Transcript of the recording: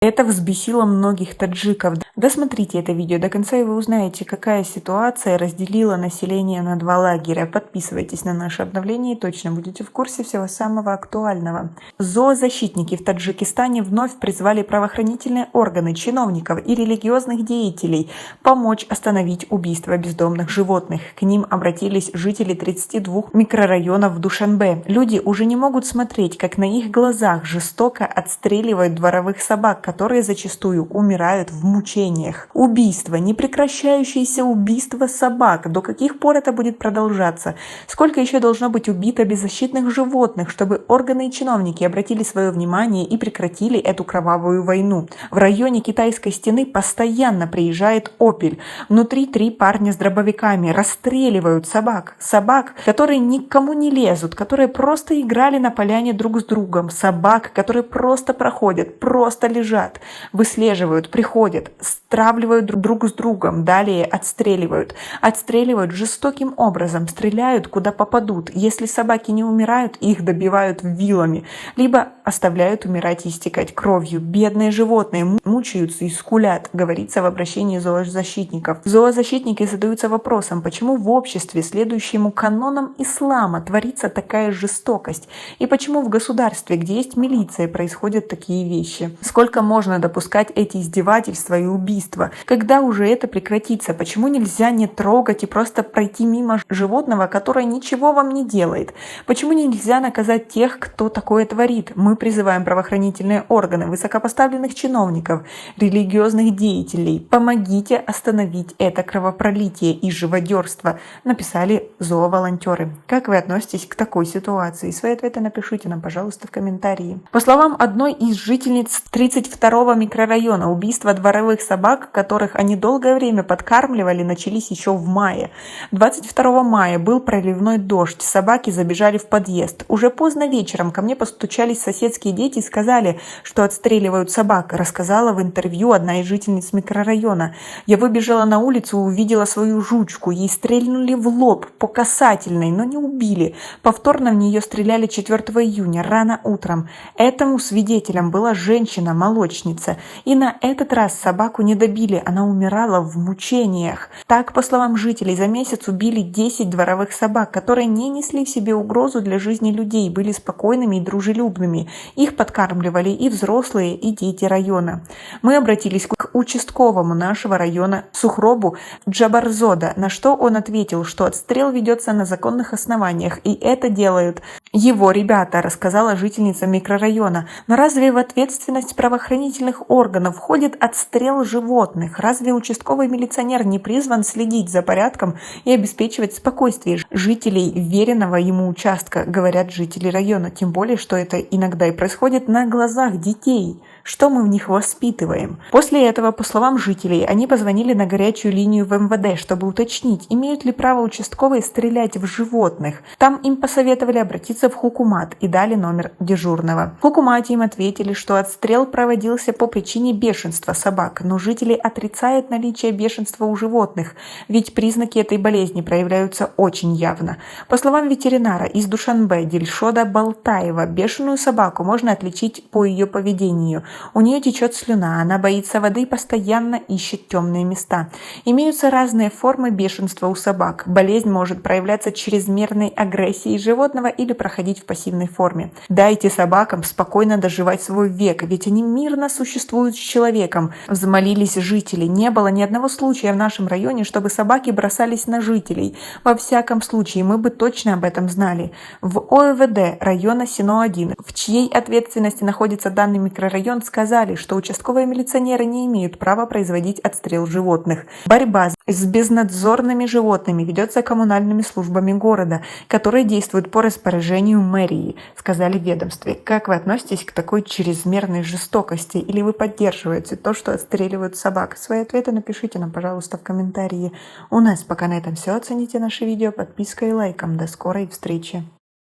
Это взбесило многих таджиков. Досмотрите это видео до конца, и вы узнаете, какая ситуация разделила население на два лагеря. Подписывайтесь на наше обновление и точно будете в курсе всего самого актуального. Зоозащитники в Таджикистане вновь призвали правоохранительные органы, чиновников и религиозных деятелей помочь остановить убийство бездомных животных. К ним обратились жители 32 микрорайонов в Душанбе. Люди уже не могут смотреть, как на их глазах жестоко отстреливают дворовых собак, которые зачастую умирают в мучениях. Убийство, непрекращающееся убийство собак. До каких пор это будет продолжаться? Сколько еще должно быть убито беззащитных животных, чтобы органы и чиновники обратили свое внимание и прекратили эту кровавую войну? В районе Китайской стены постоянно приезжает «Опель». Внутри 3 парня с дробовиками расстреливают собак. Собак, которые никому не лезут, которые просто играли на поляне друг с другом. Собак, которые просто проходят, просто лежат. Выслеживают, приходят, стравливают друг с другом, далее отстреливают. Отстреливают жестоким образом, стреляют куда попадут. Если собаки не умирают, их добивают вилами, либо оставляют умирать и истекать кровью. Бедные животные мучаются и скулят, говорится в обращении зоозащитников. Зоозащитники задаются вопросом, почему в обществе, следующему канонам ислама, творится такая жестокость, и почему в государстве, где есть милиция, происходят такие вещи. Сколько можно допускать эти издевательства и убийства? Когда уже это прекратится? Почему нельзя не трогать и просто пройти мимо животного, которое ничего вам не делает? Почему нельзя наказать тех, кто такое творит? Мы призываем правоохранительные органы, высокопоставленных чиновников, религиозных деятелей. Помогите остановить это кровопролитие и живодерство, написали зооволонтеры. Как вы относитесь к такой ситуации? Свои ответы напишите нам, пожалуйста, в комментарии. По словам одной из жительниц 32-го микрорайона, убийства дворовых собак, которых они долгое время подкармливали, начались еще в мае. 22 мая был проливной дождь, собаки забежали в подъезд. Уже поздно вечером ко мне постучались соседские дети и сказали, что отстреливают собак, рассказала в интервью одна из жительниц микрорайона. Я выбежала на улицу и увидела свою жучку. Ей стрельнули в лоб по касательной, но не убили. Повторно в нее стреляли 4 июня, рано утром. Этому свидетелем была женщина-молочница. И на этот раз собаку не добили, она умирала в мучениях. Так, по словам жителей, за месяц убили 10 дворовых собак, которые не несли в себе угрозу для жизни людей, были спокойными и дружелюбными. Их подкармливали и взрослые, и дети района. Мы обратились к участковому нашего района Сухробу Джабарзода, на что он ответил, что отстрел ведется на законных основаниях, и это делают его ребята, рассказала жительница микрорайона. Но разве в ответственность правоохранительных органов входит отстрел животных? Разве участковый милиционер не призван следить за порядком и обеспечивать спокойствие жителей веренного ему участка, говорят жители района, тем более, что это иногда и происходит на глазах детей. Что мы в них воспитываем? После этого, по словам жителей, они позвонили на горячую линию в МВД, чтобы уточнить, имеют ли право участковые стрелять в животных. Там им посоветовали обратиться в Хукумат и дали номер дежурного. В Хукумате им ответили, что отстрел проводился по причине бешенства собак, но жители отрицают наличие бешенства у животных, ведь признаки этой болезни проявляются очень явно. По словам ветеринара из Душанбе Дильшода Балтаева, бешеную собаку можно отличить по ее поведению. У нее течет слюна, она боится воды и постоянно ищет темные места. Имеются разные формы бешенства у собак. Болезнь может проявляться чрезмерной агрессией животного или проходить в пассивной форме. Дайте собакам спокойно доживать свой век, ведь они мирно существуют с человеком, взмолились жители. Не было ни одного случая в нашем районе, чтобы собаки бросались на жителей. Во всяком случае, мы бы точно об этом знали. В ОВД района Сино-1, в чьей ответственности находится данный микрорайон, сказали, что участковые милиционеры не имеют права производить отстрел животных. Борьба с безнадзорными животными ведется коммунальными службами города, которые действуют по распоряжению мэрии, сказали в ведомстве. Как вы относитесь к такой чрезмерной жестокости? Или вы поддерживаете то, что отстреливают собак? Свои ответы напишите нам, пожалуйста, в комментарии. У нас пока на этом все. Оцените наше видео подпиской и лайком. До скорой встречи!